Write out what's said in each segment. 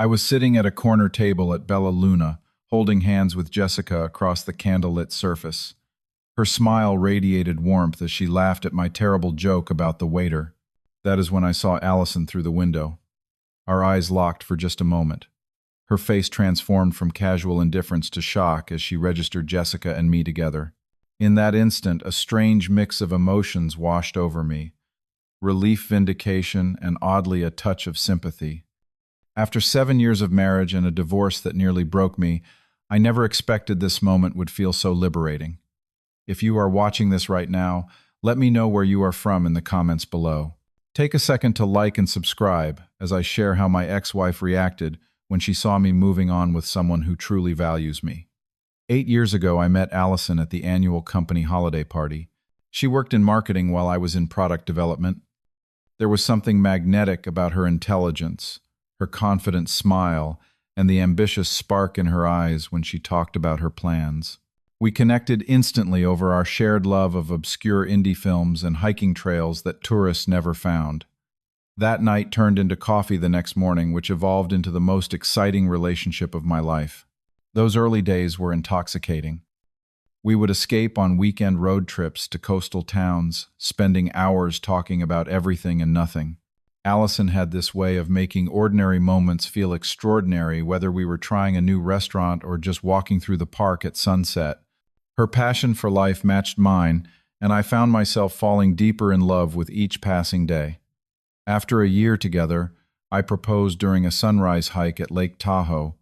I was sitting at a corner table at Bella Luna, holding hands with Jessica across the candlelit surface. Her smile radiated warmth as she laughed at my terrible joke about the waiter. That is when I saw Alison through the window. Our eyes locked for just a moment. Her face transformed from casual indifference to shock as she registered Jessica and me together. In that instant, a strange mix of emotions washed over me. Relief, vindication, and oddly a touch of sympathy. After 7 years of marriage and a divorce that nearly broke me, I never expected this moment would feel so liberating. If you are watching this right now, let me know where you are from in the comments below. Take a second to like and subscribe as I share how my ex-wife reacted when she saw me moving on with someone who truly values me. 8 years ago, I met Alison at the annual company holiday party. She worked in marketing while I was in product development. There was something magnetic about her intelligence, her confident smile, and the ambitious spark in her eyes when she talked about her plans. We connected instantly over our shared love of obscure indie films and hiking trails that tourists never found. That night turned into coffee the next morning, which evolved into the most exciting relationship of my life. Those early days were intoxicating. We would escape on weekend road trips to coastal towns, spending hours talking about everything and nothing. Alison had this way of making ordinary moments feel extraordinary, whether we were trying a new restaurant or just walking through the park at sunset. Her passion for life matched mine, and I found myself falling deeper in love with each passing day. After a year together, I proposed during a sunrise hike at Lake Tahoe.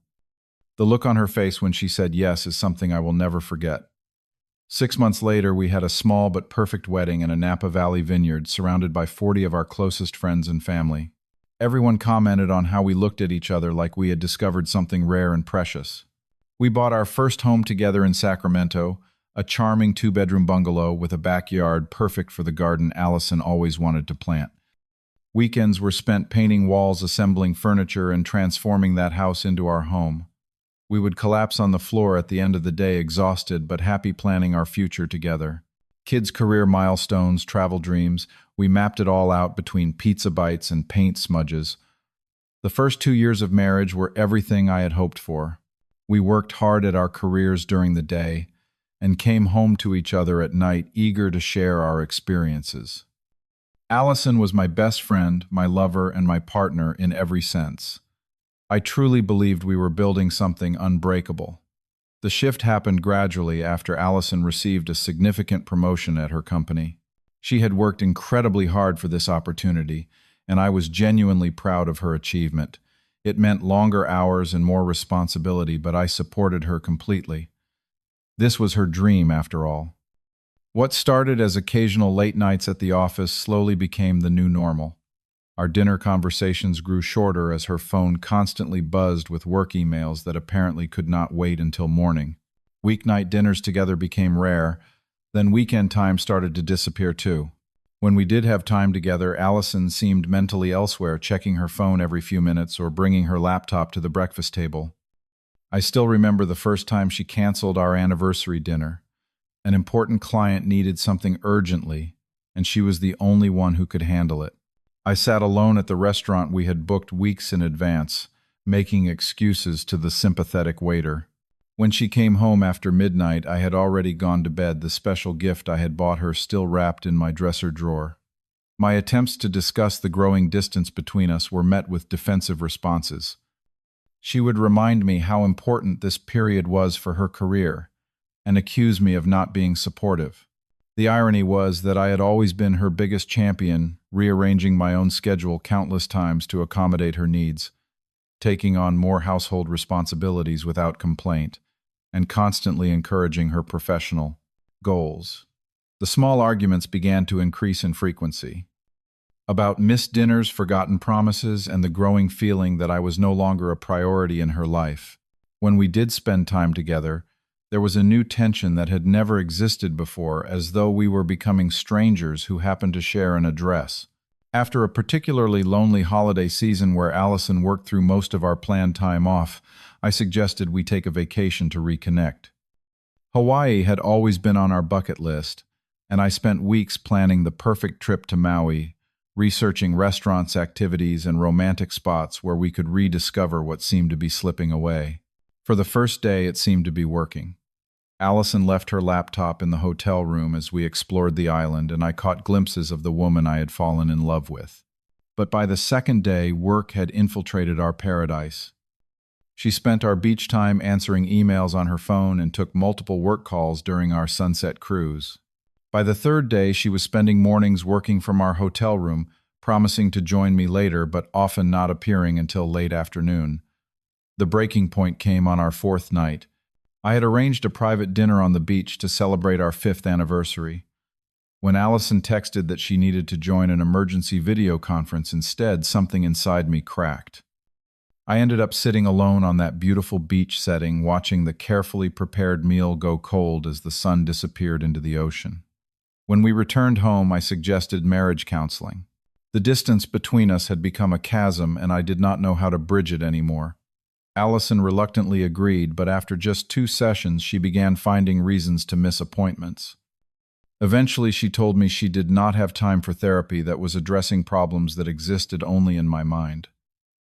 The look on her face when she said yes is something I will never forget. 6 months later, we had a small but perfect wedding in a Napa Valley vineyard surrounded by 40 of our closest friends and family. Everyone commented on how we looked at each other like we had discovered something rare and precious. We bought our first home together in Sacramento, a charming 2-bedroom bungalow with a backyard perfect for the garden Alison always wanted to plant. Weekends were spent painting walls, assembling furniture, and transforming that house into our home. We would collapse on the floor at the end of the day, exhausted but happy, planning our future together. Kids' career milestones, travel dreams, we mapped it all out between pizza bites and paint smudges. The first 2 years of marriage were everything I had hoped for. We worked hard at our careers during the day and came home to each other at night, eager to share our experiences. Alison was my best friend, my lover, and my partner in every sense. I truly believed we were building something unbreakable. The shift happened gradually after Alison received a significant promotion at her company. She had worked incredibly hard for this opportunity, and I was genuinely proud of her achievement. It meant longer hours and more responsibility, but I supported her completely. This was her dream, after all. What started as occasional late nights at the office slowly became the new normal. Our dinner conversations grew shorter as her phone constantly buzzed with work emails that apparently could not wait until morning. Weeknight dinners together became rare, then weekend time started to disappear too. When we did have time together, Alison seemed mentally elsewhere, checking her phone every few minutes or bringing her laptop to the breakfast table. I still remember the first time she canceled our anniversary dinner. An important client needed something urgently, and she was the only one who could handle it. I sat alone at the restaurant we had booked weeks in advance, making excuses to the sympathetic waiter. When she came home after midnight, I had already gone to bed, the special gift I had bought her still wrapped in my dresser drawer. My attempts to discuss the growing distance between us were met with defensive responses. She would remind me how important this period was for her career, and accuse me of not being supportive. The irony was that I had always been her biggest champion, rearranging my own schedule countless times to accommodate her needs, taking on more household responsibilities without complaint, and constantly encouraging her professional goals. The small arguments began to increase in frequency. About missed dinners, forgotten promises, and the growing feeling that I was no longer a priority in her life. When we did spend time together, there was a new tension that had never existed before, as though we were becoming strangers who happened to share an address. After a particularly lonely holiday season where Alison worked through most of our planned time off, I suggested we take a vacation to reconnect. Hawaii had always been on our bucket list, and I spent weeks planning the perfect trip to Maui, researching restaurants, activities, and romantic spots where we could rediscover what seemed to be slipping away. For the first day, it seemed to be working. Alison left her laptop in the hotel room as we explored the island, and I caught glimpses of the woman I had fallen in love with. But by the second day, work had infiltrated our paradise. She spent our beach time answering emails on her phone and took multiple work calls during our sunset cruise. By the third day, she was spending mornings working from our hotel room, promising to join me later, but often not appearing until late afternoon. The breaking point came on our fourth night. I had arranged a private dinner on the beach to celebrate our 5th anniversary. When Alison texted that she needed to join an emergency video conference instead, something inside me cracked. I ended up sitting alone on that beautiful beach setting, watching the carefully prepared meal go cold as the sun disappeared into the ocean. When we returned home, I suggested marriage counseling. The distance between us had become a chasm, and I did not know how to bridge it anymore. Alison reluctantly agreed, but after just 2 sessions, she began finding reasons to miss appointments. Eventually, she told me she did not have time for therapy that was addressing problems that existed only in my mind.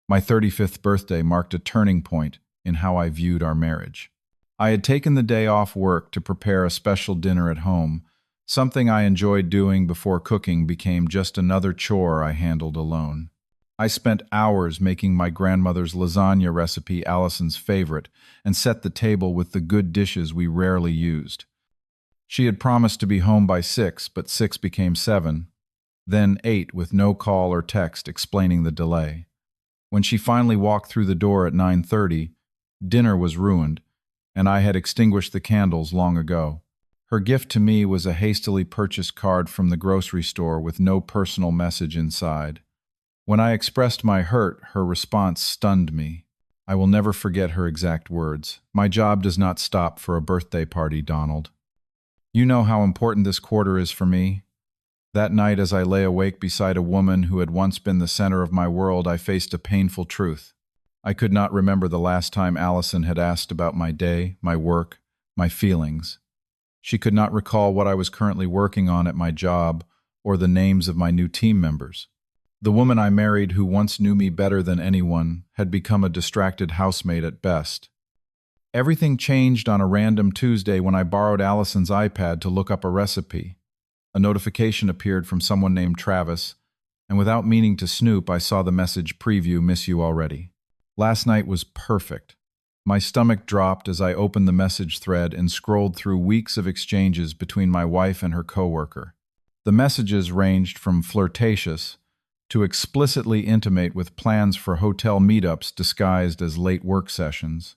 My 35th birthday marked a turning point in how I viewed our marriage. I had taken the day off work to prepare a special dinner at home. Something I enjoyed doing before cooking became just another chore I handled alone. I spent hours making my grandmother's lasagna recipe, Alison's favorite, and set the table with the good dishes we rarely used. She had promised to be home by 6, but 6 became 7, then 8 with no call or text explaining the delay. When she finally walked through the door at 9:30, dinner was ruined, and I had extinguished the candles long ago. Her gift to me was a hastily purchased card from the grocery store with no personal message inside. When I expressed my hurt, her response stunned me. I will never forget her exact words. "My job does not stop for a birthday party, Donald. You know how important this quarter is for me." That night, as I lay awake beside a woman who had once been the center of my world, I faced a painful truth. I could not remember the last time Alison had asked about my day, my work, my feelings. She could not recall what I was currently working on at my job or the names of my new team members. The woman I married, who once knew me better than anyone, had become a distracted housemaid at best. Everything changed on a random Tuesday when I borrowed Alison's iPad to look up a recipe. A notification appeared from someone named Travis, and without meaning to snoop, I saw the message preview, "Miss you already." Last night was perfect. My stomach dropped as I opened the message thread and scrolled through weeks of exchanges between my wife and her coworker. The messages ranged from flirtatious to explicitly intimate, with plans for hotel meetups disguised as late work sessions.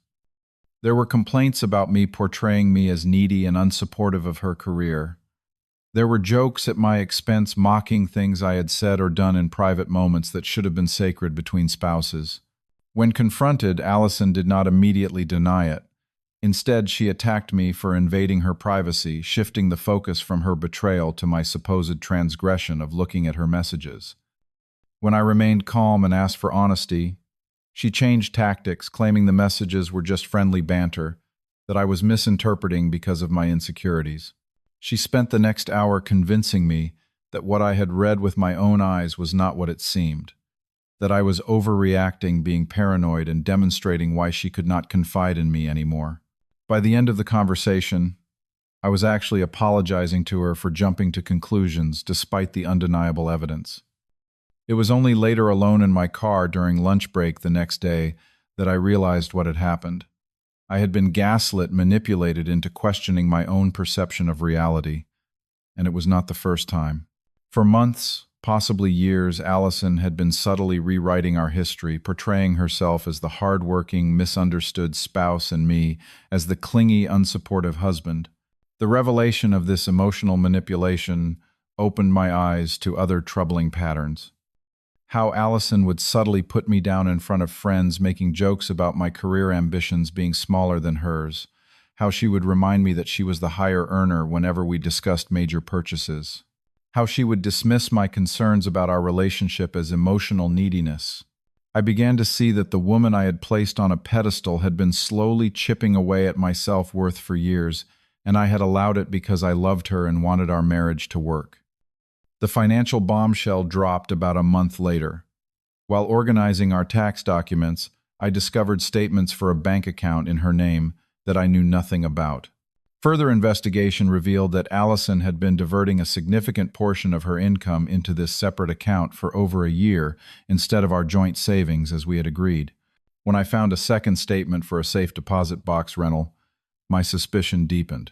There were complaints about me portraying me as needy and unsupportive of her career. There were jokes at my expense, mocking things I had said or done in private moments that should have been sacred between spouses. When confronted, Alison did not immediately deny it. Instead, she attacked me for invading her privacy, shifting the focus from her betrayal to my supposed transgression of looking at her messages. When I remained calm and asked for honesty, she changed tactics, claiming the messages were just friendly banter, that I was misinterpreting because of my insecurities. She spent the next hour convincing me that what I had read with my own eyes was not what it seemed, that I was overreacting, being paranoid, and demonstrating why she could not confide in me anymore. By the end of the conversation, I was actually apologizing to her for jumping to conclusions despite the undeniable evidence. It was only later, alone in my car during lunch break the next day, that I realized what had happened. I had been gaslit, manipulated into questioning my own perception of reality, and it was not the first time. For months, possibly years, Alison had been subtly rewriting our history, portraying herself as the hard-working, misunderstood spouse and me as the clingy, unsupportive husband. The revelation of this emotional manipulation opened my eyes to other troubling patterns. How Alison would subtly put me down in front of friends, making jokes about my career ambitions being smaller than hers. How she would remind me that she was the higher earner whenever we discussed major purchases. How she would dismiss my concerns about our relationship as emotional neediness. I began to see that the woman I had placed on a pedestal had been slowly chipping away at my self-worth for years, and I had allowed it because I loved her and wanted our marriage to work. The financial bombshell dropped about a month later. While organizing our tax documents, I discovered statements for a bank account in her name that I knew nothing about. Further investigation revealed that Alison had been diverting a significant portion of her income into this separate account for over a year instead of our joint savings as we had agreed. When I found a second statement for a safe deposit box rental, my suspicion deepened.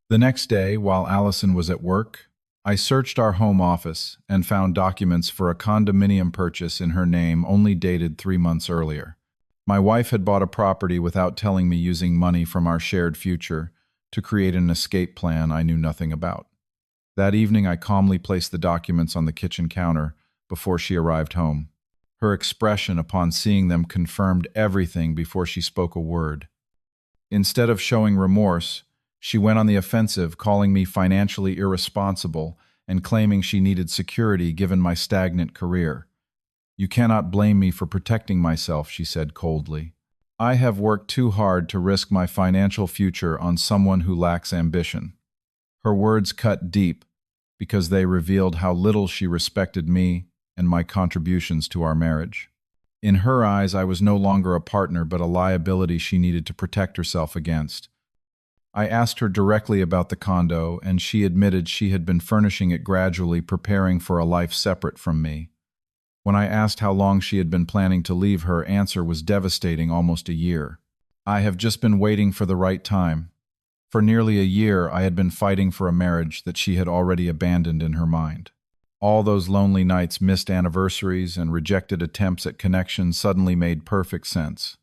The next day, while Alison was at work, I searched our home office and found documents for a condominium purchase in her name only dated 3 months earlier. My wife had bought a property without telling me, using money from our shared future to create an escape plan I knew nothing about. That evening, I calmly placed the documents on the kitchen counter before she arrived home. Her expression upon seeing them confirmed everything before she spoke a word. Instead of showing remorse, she went on the offensive, calling me financially irresponsible and claiming she needed security given my stagnant career. "You cannot blame me for protecting myself," she said coldly. "I have worked too hard to risk my financial future on someone who lacks ambition." Her words cut deep because they revealed how little she respected me and my contributions to our marriage. In her eyes, I was no longer a partner but a liability she needed to protect herself against. I asked her directly about the condo, and she admitted she had been furnishing it gradually, preparing for a life separate from me. When I asked how long she had been planning to leave, her answer was devastating: almost a year. "I have just been waiting for the right time." For nearly a year, I had been fighting for a marriage that she had already abandoned in her mind. All those lonely nights, missed anniversaries, and rejected attempts at connection suddenly made perfect sense.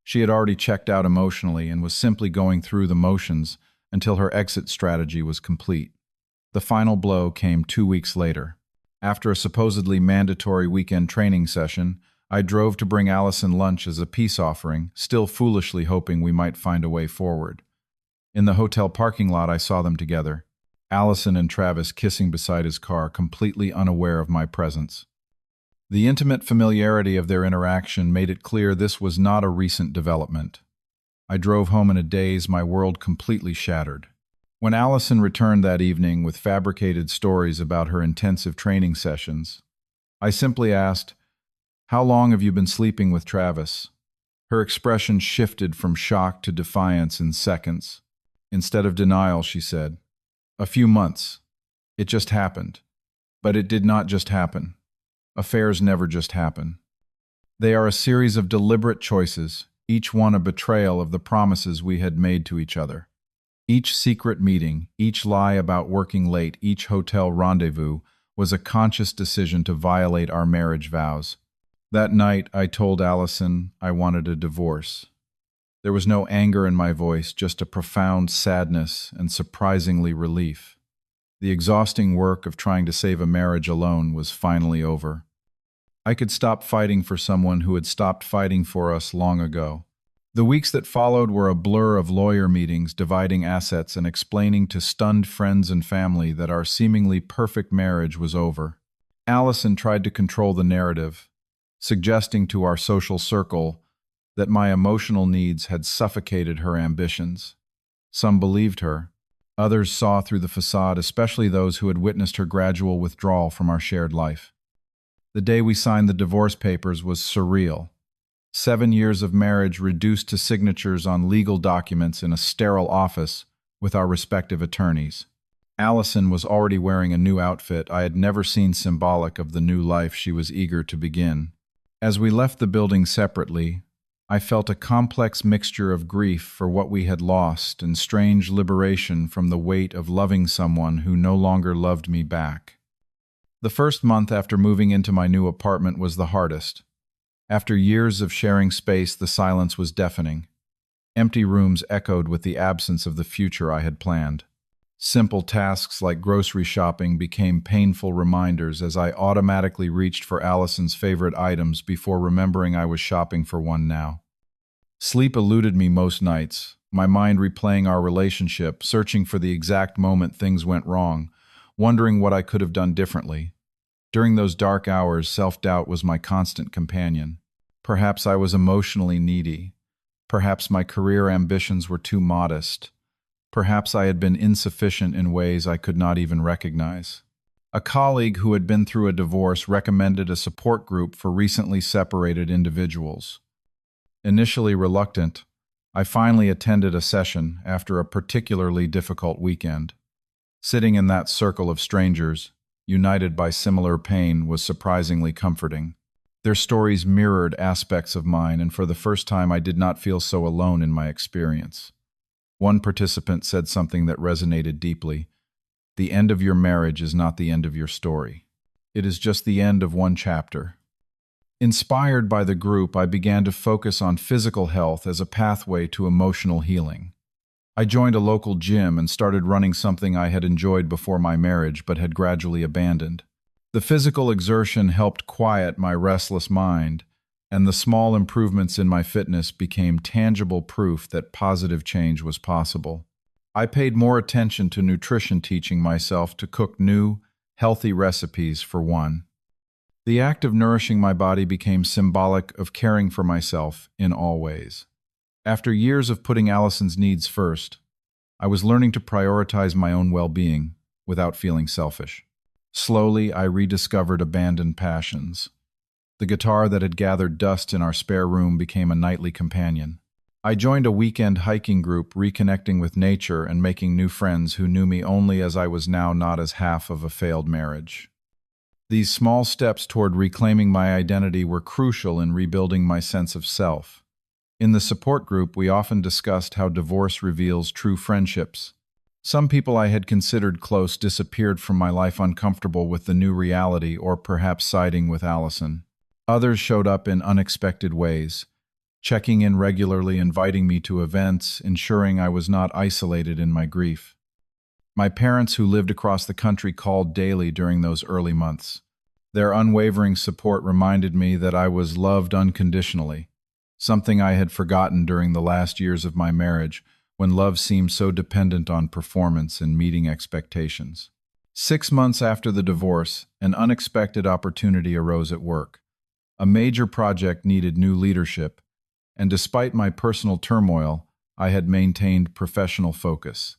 She had already checked out emotionally and was simply going through the motions until her exit strategy was complete. The final blow came 2 weeks later. After a supposedly mandatory weekend training session, I drove to bring Alison lunch as a peace offering, still foolishly hoping we might find a way forward. In the hotel parking lot, I saw them together, Alison and Travis kissing beside his car, completely unaware of my presence. The intimate familiarity of their interaction made it clear this was not a recent development. I drove home in a daze, my world completely shattered. When Alison returned that evening with fabricated stories about her intensive training sessions, I simply asked, "How long have you been sleeping with Travis?" Her expression shifted from shock to defiance in seconds. Instead of denial, she said, "A few months. It just happened." But it did not just happen. Affairs never just happen. They are a series of deliberate choices, each one a betrayal of the promises we had made to each other. Each secret meeting, each lie about working late, each hotel rendezvous was a conscious decision to violate our marriage vows. That night, I told Alison I wanted a divorce. There was no anger in my voice, just a profound sadness and surprisingly relief. The exhausting work of trying to save a marriage alone was finally over. I could stop fighting for someone who had stopped fighting for us long ago. The weeks that followed were a blur of lawyer meetings, dividing assets, and explaining to stunned friends and family that our seemingly perfect marriage was over. Alison tried to control the narrative, suggesting to our social circle that my emotional needs had suffocated her ambitions. Some believed her. Others saw through the facade, especially those who had witnessed her gradual withdrawal from our shared life. The day we signed the divorce papers was surreal. 7 years of marriage reduced to signatures on legal documents in a sterile office with our respective attorneys. Alison was already wearing a new outfit I had never seen, symbolic of the new life she was eager to begin. As we left the building separately, I felt a complex mixture of grief for what we had lost and strange liberation from the weight of loving someone who no longer loved me back. The first month after moving into my new apartment was the hardest. After years of sharing space, the silence was deafening. Empty rooms echoed with the absence of the future I had planned. Simple tasks like grocery shopping became painful reminders as I automatically reached for Alison's favorite items before remembering I was shopping for one now. Sleep eluded me most nights, my mind replaying our relationship, searching for the exact moment things went wrong, wondering what I could have done differently. During those dark hours, self-doubt was my constant companion. Perhaps I was emotionally needy. Perhaps my career ambitions were too modest. Perhaps I had been insufficient in ways I could not even recognize. A colleague who had been through a divorce recommended a support group for recently separated individuals. Initially reluctant, I finally attended a session after a particularly difficult weekend. Sitting in that circle of strangers, united by similar pain, was surprisingly comforting. Their stories mirrored aspects of mine, and for the first time I did not feel so alone in my experience. One participant said something that resonated deeply. The end of your marriage is not the end of your story. It is just the end of one chapter. Inspired by the group, I began to focus on physical health as a pathway to emotional healing. I joined a local gym and started running something I had enjoyed before my marriage but had gradually abandoned. The physical exertion helped quiet my restless mind, and the small improvements in my fitness became tangible proof that positive change was possible. I paid more attention to nutrition, teaching myself to cook new, healthy recipes for one. The act of nourishing my body became symbolic of caring for myself in all ways. After years of putting Alison's needs first, I was learning to prioritize my own well-being without feeling selfish. Slowly, I rediscovered abandoned passions. The guitar that had gathered dust in our spare room became a nightly companion. I joined a weekend hiking group, reconnecting with nature and making new friends who knew me only as I was now, not as half of a failed marriage. These small steps toward reclaiming my identity were crucial in rebuilding my sense of self. In the support group, we often discussed how divorce reveals true friendships. Some people I had considered close disappeared from my life, uncomfortable with the new reality or perhaps siding with Alison. Others showed up in unexpected ways, checking in regularly, inviting me to events, ensuring I was not isolated in my grief. My parents, who lived across the country, called daily during those early months. Their unwavering support reminded me that I was loved unconditionally, something I had forgotten during the last years of my marriage, when love seemed so dependent on performance and meeting expectations. 6 months after the divorce, an unexpected opportunity arose at work. A major project needed new leadership, and despite my personal turmoil, I had maintained professional focus.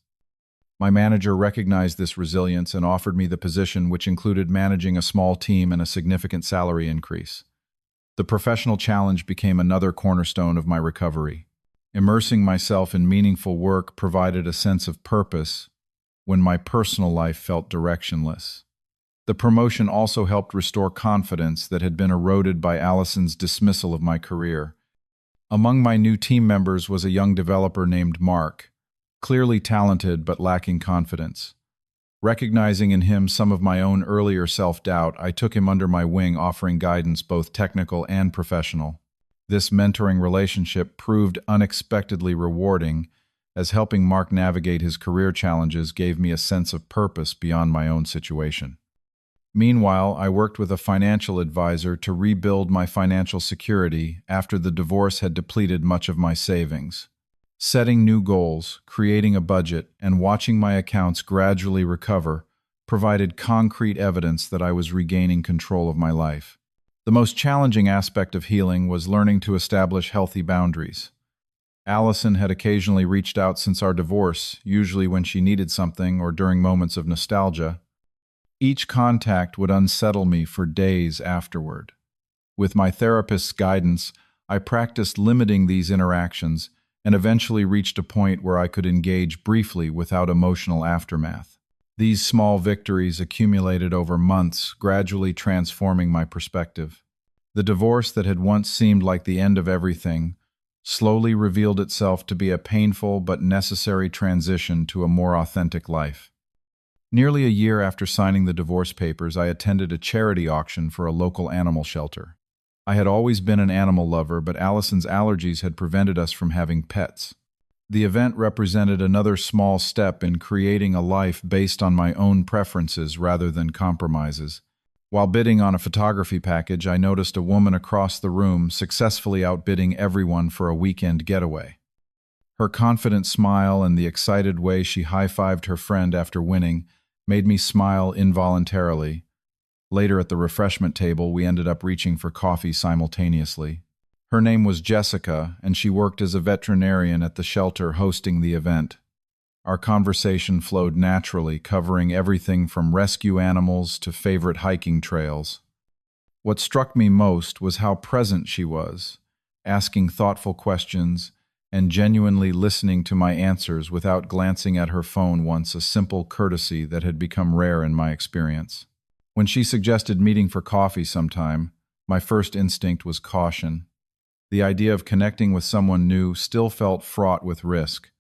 My manager recognized this resilience and offered me the position, which included managing a small team and a significant salary increase. The professional challenge became another cornerstone of my recovery. Immersing myself in meaningful work provided a sense of purpose when my personal life felt directionless. The promotion also helped restore confidence that had been eroded by Alison's dismissal of my career. Among my new team members was a young developer named Mark, clearly talented but lacking confidence. Recognizing in him some of my own earlier self-doubt, I took him under my wing, offering guidance both technical and professional. This mentoring relationship proved unexpectedly rewarding, as helping Mark navigate his career challenges gave me a sense of purpose beyond my own situation. Meanwhile, I worked with a financial advisor to rebuild my financial security after the divorce had depleted much of my savings. Setting new goals, creating a budget, and watching my accounts gradually recover provided concrete evidence that I was regaining control of my life. The most challenging aspect of healing was learning to establish healthy boundaries. Alison had occasionally reached out since our divorce, usually when she needed something or during moments of nostalgia. Each contact would unsettle me for days afterward. With my therapist's guidance, I practiced limiting these interactions and eventually reached a point where I could engage briefly without emotional aftermath. These small victories accumulated over months, gradually transforming my perspective. The divorce that had once seemed like the end of everything slowly revealed itself to be a painful but necessary transition to a more authentic life. Nearly a year after signing the divorce papers, I attended a charity auction for a local animal shelter. I had always been an animal lover, but Alison's allergies had prevented us from having pets. The event represented another small step in creating a life based on my own preferences rather than compromises. While bidding on a photography package, I noticed a woman across the room successfully outbidding everyone for a weekend getaway. Her confident smile and the excited way she high-fived her friend after winning made me smile involuntarily. Later at the refreshment table, we ended up reaching for coffee simultaneously. Her name was Jessica, and she worked as a veterinarian at the shelter hosting the event. Our conversation flowed naturally, covering everything from rescue animals to favorite hiking trails. What struck me most was how present she was, asking thoughtful questions and genuinely listening to my answers without glancing at her phone once, a simple courtesy that had become rare in my experience. When she suggested meeting for coffee sometime, my first instinct was caution. The idea of connecting with someone new still felt fraught with risk,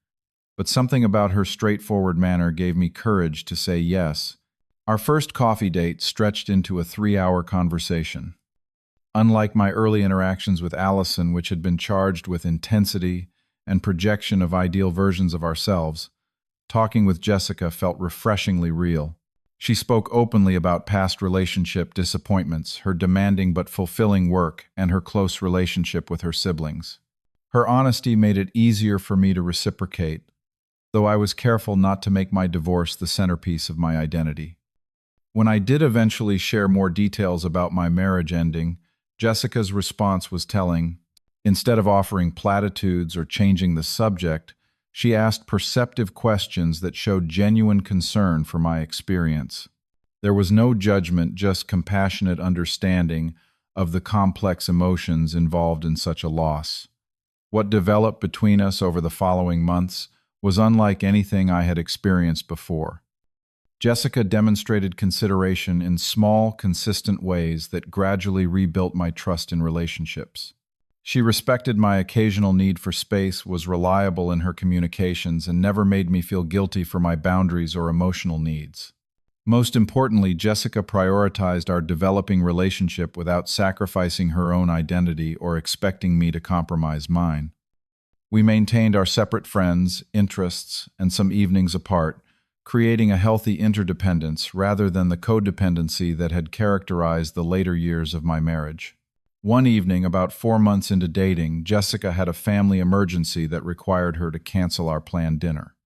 but something about her straightforward manner gave me courage to say yes. Our first coffee date stretched into a 3-hour conversation. Unlike my early interactions with Alison, which had been charged with intensity and projection of ideal versions of ourselves, talking with Jessica felt refreshingly real. She spoke openly about past relationship disappointments, her demanding but fulfilling work, and her close relationship with her siblings. Her honesty made it easier for me to reciprocate, though I was careful not to make my divorce the centerpiece of my identity. When I did eventually share more details about my marriage ending, Jessica's response was telling. Instead of offering platitudes or changing the subject, she asked perceptive questions that showed genuine concern for my experience. There was no judgment, just compassionate understanding of the complex emotions involved in such a loss. What developed between us over the following months was unlike anything I had experienced before. Jessica demonstrated consideration in small, consistent ways that gradually rebuilt my trust in relationships. She respected my occasional need for space, was reliable in her communications, and never made me feel guilty for my boundaries or emotional needs. Most importantly, Jessica prioritized our developing relationship without sacrificing her own identity or expecting me to compromise mine. We maintained our separate friends, interests, and some evenings apart, creating a healthy interdependence rather than the codependency that had characterized the later years of my marriage. One evening, about 4 months into dating, Jessica had a family emergency that required her to cancel our planned dinner.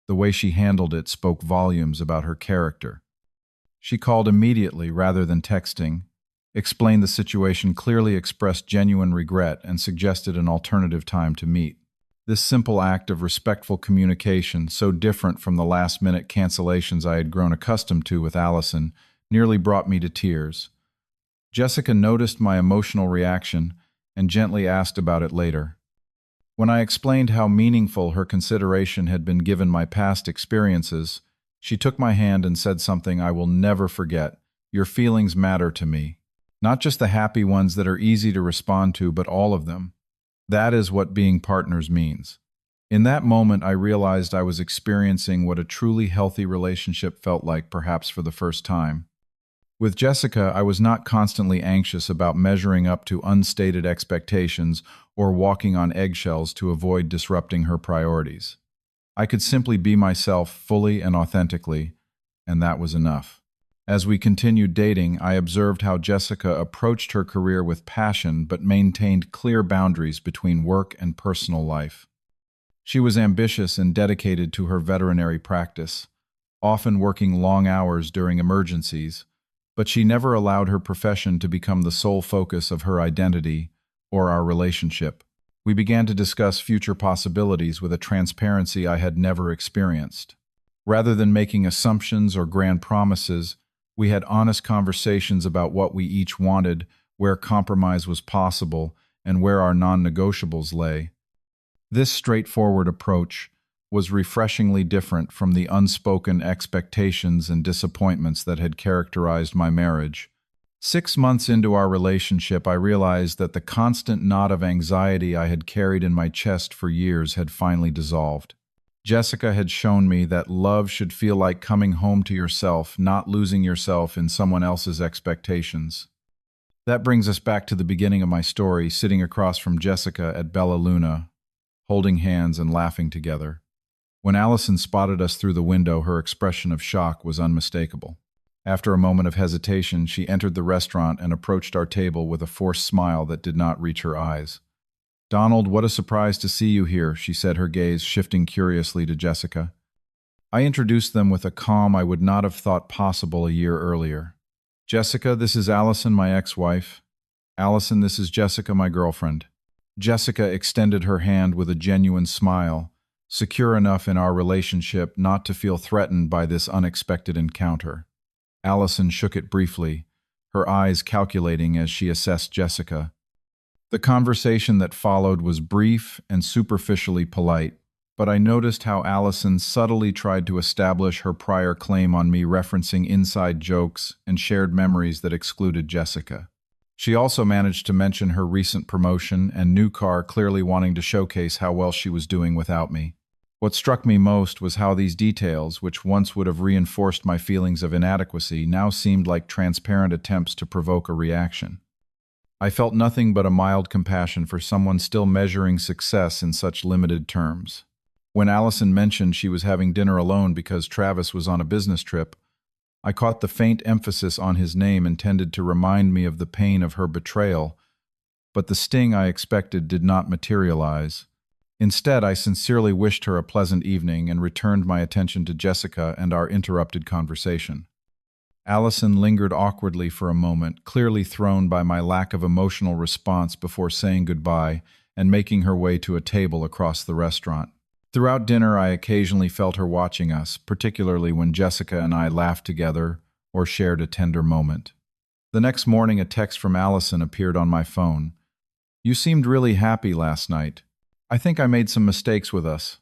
The way she handled it spoke volumes about her character. She called immediately rather than texting, explained the situation clearly, expressed genuine regret, and suggested an alternative time to meet. This simple act of respectful communication, so different from the last-minute cancellations I had grown accustomed to with Alison, nearly brought me to tears. Jessica noticed my emotional reaction and gently asked about it later. When I explained how meaningful her consideration had been given my past experiences, she took my hand and said something I will never forget. "Your feelings matter to me. Not just the happy ones that are easy to respond to, but all of them. That is what being partners means." In that moment, I realized I was experiencing what a truly healthy relationship felt like, perhaps for the first time. With Jessica, I was not constantly anxious about measuring up to unstated expectations or walking on eggshells to avoid disrupting her priorities. I could simply be myself fully and authentically, and that was enough. As we continued dating, I observed how Jessica approached her career with passion but maintained clear boundaries between work and personal life. She was ambitious and dedicated to her veterinary practice, often working long hours during emergencies, but she never allowed her profession to become the sole focus of her identity or our relationship. We began to discuss future possibilities with a transparency I had never experienced. Rather than making assumptions or grand promises, we had honest conversations about what we each wanted, where compromise was possible, and where our non-negotiables lay. This straightforward approach was refreshingly different from the unspoken expectations and disappointments that had characterized my marriage. 6 months into our relationship, I realized that the constant knot of anxiety I had carried in my chest for years had finally dissolved. Jessica had shown me that love should feel like coming home to yourself, not losing yourself in someone else's expectations. That brings us back to the beginning of my story, sitting across from Jessica at Bella Luna, holding hands and laughing together. When Alison spotted us through the window, her expression of shock was unmistakable. After a moment of hesitation, she entered the restaurant and approached our table with a forced smile that did not reach her eyes. "Donald, what a surprise to see you here," she said, her gaze shifting curiously to Jessica. I introduced them with a calm I would not have thought possible a year earlier. "Jessica, this is Alison, my ex-wife. Alison, this is Jessica, my girlfriend." Jessica extended her hand with a genuine smile, secure enough in our relationship not to feel threatened by this unexpected encounter. Alison shook it briefly, her eyes calculating as she assessed Jessica. The conversation that followed was brief and superficially polite, but I noticed how Alison subtly tried to establish her prior claim on me, referencing inside jokes and shared memories that excluded Jessica. She also managed to mention her recent promotion and new car, clearly wanting to showcase how well she was doing without me. What struck me most was how these details, which once would have reinforced my feelings of inadequacy, now seemed like transparent attempts to provoke a reaction. I felt nothing but a mild compassion for someone still measuring success in such limited terms. When Alison mentioned she was having dinner alone because Travis was on a business trip, I caught the faint emphasis on his name intended to remind me of the pain of her betrayal, but the sting I expected did not materialize. Instead, I sincerely wished her a pleasant evening and returned my attention to Jessica and our interrupted conversation. Alison lingered awkwardly for a moment, clearly thrown by my lack of emotional response before saying goodbye and making her way to a table across the restaurant. Throughout dinner, I occasionally felt her watching us, particularly when Jessica and I laughed together or shared a tender moment. The next morning, a text from Alison appeared on my phone. "You seemed really happy last night. I think I made some mistakes with us.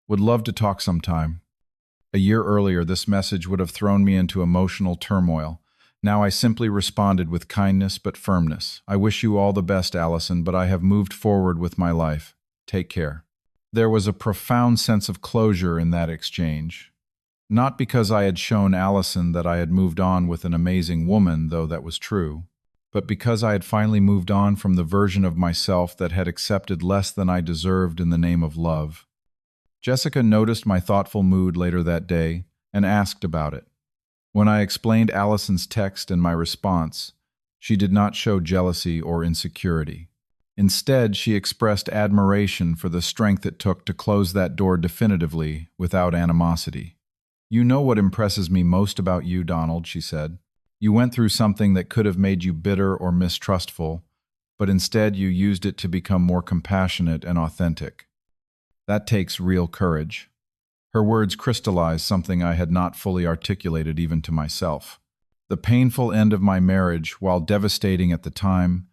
Would love to talk sometime." A year earlier, this message would have thrown me into emotional turmoil. Now I simply responded with kindness but firmness. "I wish you all the best, Alison, but I have moved forward with my life. Take care." There was a profound sense of closure in that exchange. Not because I had shown Alison that I had moved on with an amazing woman, though that was true, but because I had finally moved on from the version of myself that had accepted less than I deserved in the name of love. Jessica noticed my thoughtful mood later that day and asked about it. When I explained Alison's text and my response, she did not show jealousy or insecurity. Instead, she expressed admiration for the strength it took to close that door definitively without animosity. "You know what impresses me most about you, Donald," she said. "You went through something that could have made you bitter or mistrustful, but instead you used it to become more compassionate and authentic. That takes real courage." Her words crystallized something I had not fully articulated even to myself. The painful end of my marriage, while devastating at the time,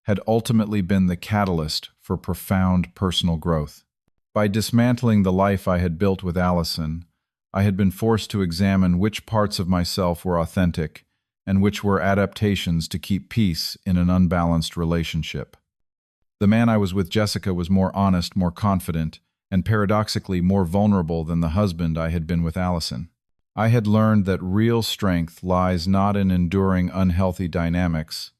had ultimately been the catalyst for profound personal growth. By dismantling the life I had built with Alison, I had been forced to examine which parts of myself were authentic and which were adaptations to keep peace in an unbalanced relationship. The man I was with, Jessica, was more honest, more confident, and paradoxically more vulnerable than the husband I had been with Alison. I had learned that real strength lies not in enduring unhealthy dynamics,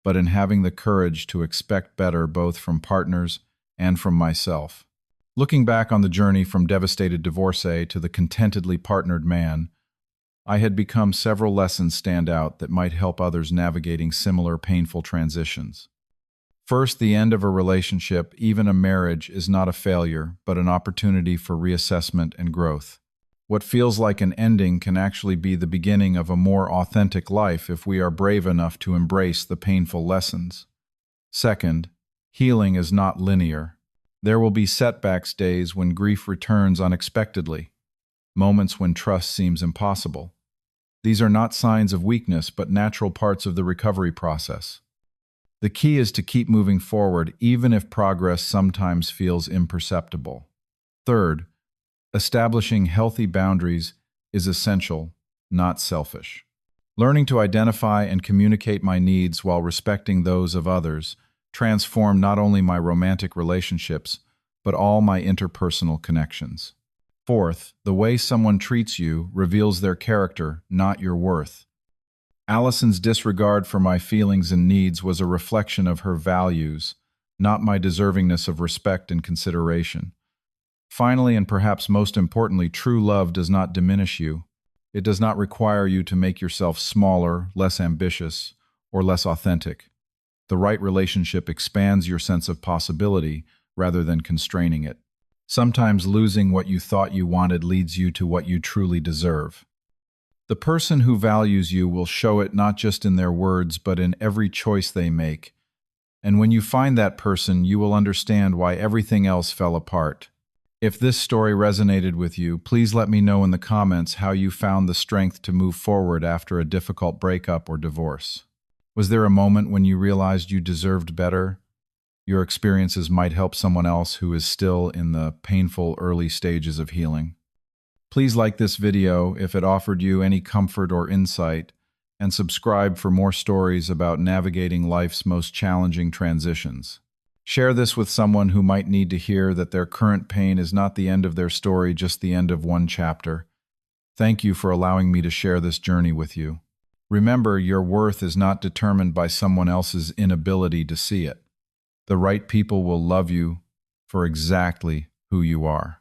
but in having the courage to expect better both from partners and from myself. Looking back on the journey from devastated divorcee to the contentedly partnered man, I had become several lessons stand out that might help others navigating similar painful transitions. First, the end of a relationship, even a marriage, is not a failure, but an opportunity for reassessment and growth. What feels like an ending can actually be the beginning of a more authentic life if we are brave enough to embrace the painful lessons. Second, healing is not linear. There will be setbacks, days when grief returns unexpectedly, moments when trust seems impossible. These are not signs of weakness, but natural parts of the recovery process. The key is to keep moving forward, even if progress sometimes feels imperceptible. Third, establishing healthy boundaries is essential, not selfish. Learning to identify and communicate my needs while respecting those of others transformed not only my romantic relationships, but all my interpersonal connections. Fourth, the way someone treats you reveals their character, not your worth. Alison's disregard for my feelings and needs was a reflection of her values, not my deservingness of respect and consideration. Finally, and perhaps most importantly, true love does not diminish you. It does not require you to make yourself smaller, less ambitious, or less authentic. The right relationship expands your sense of possibility rather than constraining it. Sometimes losing what you thought you wanted leads you to what you truly deserve. The person who values you will show it not just in their words, but in every choice they make. And when you find that person, you will understand why everything else fell apart. If this story resonated with you, please let me know in the comments how you found the strength to move forward after a difficult breakup or divorce. Was there a moment when you realized you deserved better? Your experiences might help someone else who is still in the painful early stages of healing. Please like this video if it offered you any comfort or insight, and subscribe for more stories about navigating life's most challenging transitions. Share this with someone who might need to hear that their current pain is not the end of their story, just the end of one chapter. Thank you for allowing me to share this journey with you. Remember, your worth is not determined by someone else's inability to see it. The right people will love you for exactly who you are.